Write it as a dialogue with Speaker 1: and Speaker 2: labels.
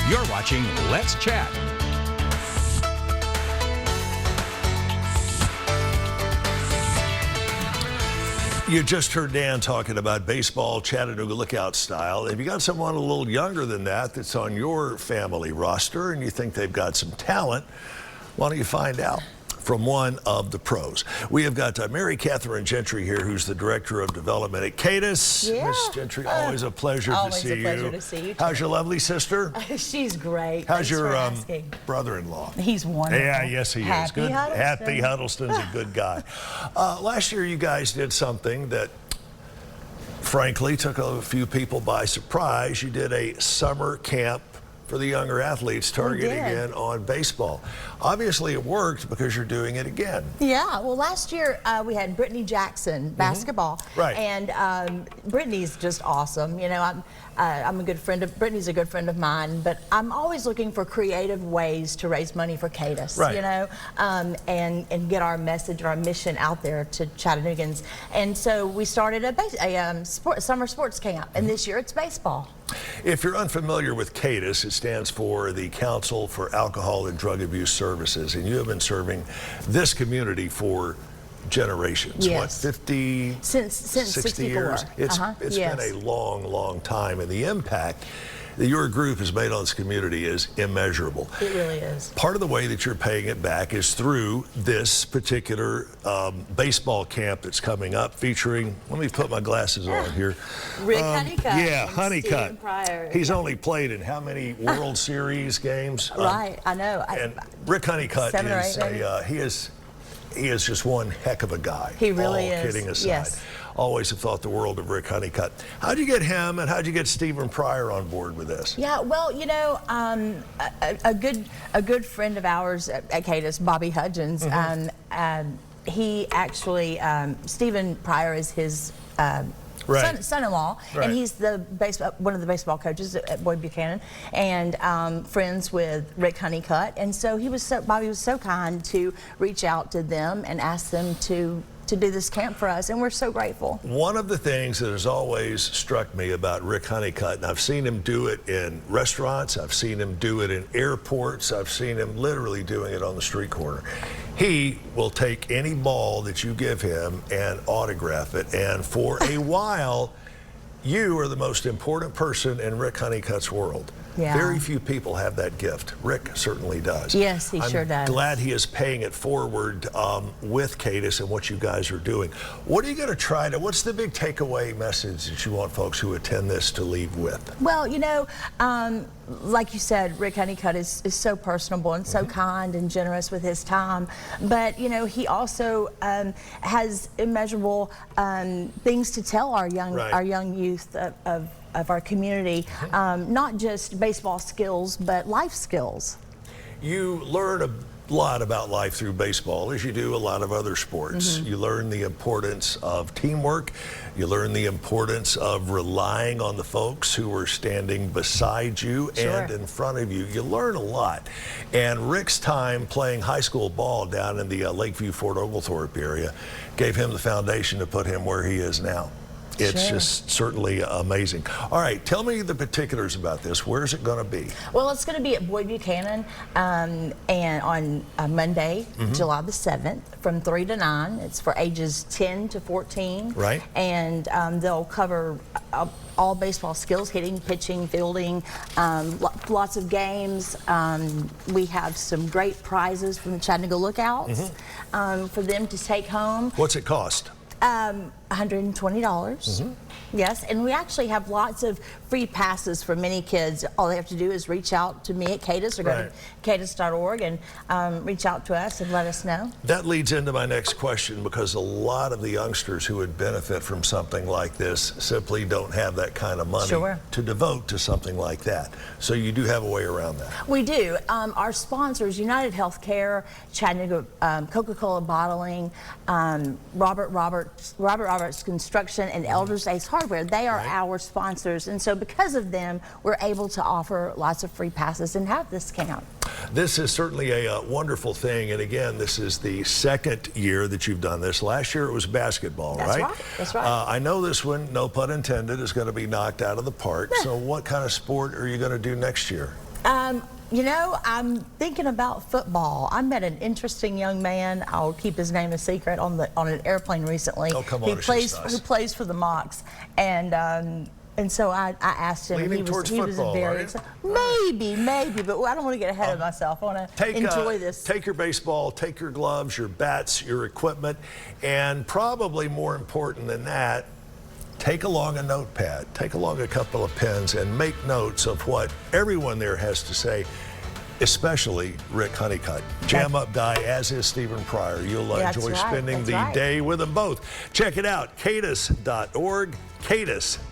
Speaker 1: You're watching Let's Chat.
Speaker 2: You just heard Dan talking about baseball, Chattanooga Lookout style. If you got someone a little younger than that that's on your family roster and you think they've got some talent, why don't you find out from one of the pros? We have got Mary Catherine Gentry here, who's the Director of Development at CADAS.
Speaker 3: Yeah.
Speaker 2: Miss Gentry, always a pleasure to see you.
Speaker 3: Always a pleasure to see you, too.
Speaker 2: How's your lovely sister?
Speaker 3: She's great.
Speaker 2: How's
Speaker 3: Thanks
Speaker 2: your
Speaker 3: for asking.
Speaker 2: brother-in-law?
Speaker 3: He's wonderful.
Speaker 2: Yeah, yes, he is. Good.
Speaker 3: Huddleston.
Speaker 2: Happy Huddleston's a good guy. Last year, you guys did something that, frankly, took a few people by surprise. You did a summer camp for the younger athletes, targeting in on baseball. Obviously, it worked because you're doing it again.
Speaker 3: Yeah, well, last year we had Brittany Jackson, basketball.
Speaker 2: Right.
Speaker 3: And Brittany's just awesome. You know, I'm a good friend of, Brittany's a good friend of mine, but I'm always looking for creative ways to raise money for CADAS,
Speaker 2: right.
Speaker 3: you know, and get our message, our mission out there to Chattanoogans. And so we started a summer sports camp, and this year it's baseball.
Speaker 2: If you're unfamiliar with CADAS, it stands for the Council for Alcohol and Drug Abuse Services, and you have been serving this community for generations.
Speaker 3: Yes.
Speaker 2: What, 50?
Speaker 3: Since
Speaker 2: 60 years? It's been a long, long time, and the impact that your group has made on this community is immeasurable.
Speaker 3: It really is.
Speaker 2: Part of the way that you're paying it back is through this particular baseball camp that's coming up, featuring, let me put my glasses on here.
Speaker 3: Rick Honeycutt.
Speaker 2: Yeah, Honeycutt.
Speaker 3: Stephen Pryor.
Speaker 2: He's only played in how many World Series games?
Speaker 3: Right, I know.
Speaker 2: And Rick Honeycutt
Speaker 3: 7 or 8,
Speaker 2: he is just one heck of a guy.
Speaker 3: He really is.
Speaker 2: All kidding aside.
Speaker 3: Yes.
Speaker 2: Always have thought the world of Rick Honeycutt. How'd you get him and how'd you get Stephen Pryor on board with this?
Speaker 3: Yeah, well, you know, a good friend of ours at CADAS, Bobby Hudgens, he actually, Stephen Pryor is his son-in-law, and he's one of the baseball coaches at Boyd Buchanan, and friends with Rick Honeycutt. And so Bobby was so kind to reach out to them and ask them to do this camp for us, and we're so grateful.
Speaker 2: One of the things that has always struck me about Rick Honeycutt, and I've seen him do it in restaurants, I've seen him do it in airports, I've seen him literally doing it on the street corner. He will take any ball that you give him and autograph it, and for a while, you are the most important person in Rick Honeycutt's world.
Speaker 3: Yeah.
Speaker 2: Very few people have that gift. Rick certainly does.
Speaker 3: Yes, he sure does.
Speaker 2: I'm glad he is paying it forward with CADAS and what you guys are doing. What are you going to try to, what's the big takeaway message that you want folks who attend this to leave with?
Speaker 3: Well, you know, like you said, Rick Honeycutt is so personable and so kind and generous with his time. But, you know, he also has immeasurable things to tell our young youth of our community, not just baseball skills, but life skills.
Speaker 2: You learn a lot about life through baseball, as you do a lot of other sports. You learn the importance of teamwork. You learn the importance of relying on the folks who are standing beside you and in front of you. You learn a lot. And Rick's time playing high school ball down in the Lakeview, Fort Oglethorpe area gave him the foundation to put him where he is now. It's just certainly amazing. All right, tell me the particulars about this. Where's it going to be?
Speaker 3: Well, it's going to be at Boyd Buchanan and on Monday, July the 7th, from 3 to 9. It's for ages 10 to 14.
Speaker 2: Right.
Speaker 3: And they'll cover all baseball skills, hitting, pitching, fielding, lots of games. We have some great prizes from the Chattanooga Lookouts for them to take home.
Speaker 2: What's it cost?
Speaker 3: $120. Yes, and we actually have lots of free passes for many kids. All they have to do is reach out to me at CADAS or go to CADAS.org and reach out to us and let us know.
Speaker 2: That leads into my next question, because a lot of the youngsters who would benefit from something like this simply don't have that kind of money to devote to something like that. So you do have a way around that.
Speaker 3: We do. Our sponsors, United Healthcare, Chattanooga, Coca-Cola Bottling, Robert Roberts Construction, and Elders Ace Hardware, they are our sponsors, and so because of them, we're able to offer lots of free passes and have this camp.
Speaker 2: This is certainly a wonderful thing, and again, this is the second year that you've done this. Last year it was basketball, right?
Speaker 3: That's right.
Speaker 2: I know this one, no pun intended, is going to be knocked out of the park. So what kind of sport are you going to do next year?
Speaker 3: You know, I'm thinking about football. I met an interesting young man. I'll keep his name a secret on an airplane recently.
Speaker 2: Oh, come on,
Speaker 3: Who plays for the Mocs, and so I asked him.
Speaker 2: Leaning
Speaker 3: He
Speaker 2: towards
Speaker 3: was
Speaker 2: football,
Speaker 3: very
Speaker 2: are you?
Speaker 3: excited. Maybe, but I don't want to get ahead of myself. I want to enjoy this.
Speaker 2: Take your baseball, take your gloves, your bats, your equipment, and probably more important than that, take along a notepad, take along a couple of pens, and make notes of what everyone there has to say, especially Rick Honeycutt. Jam-up guy, as is Stephen Pryor. You'll enjoy spending the day with them both. Check it out, CADAS.org, CADAS.org.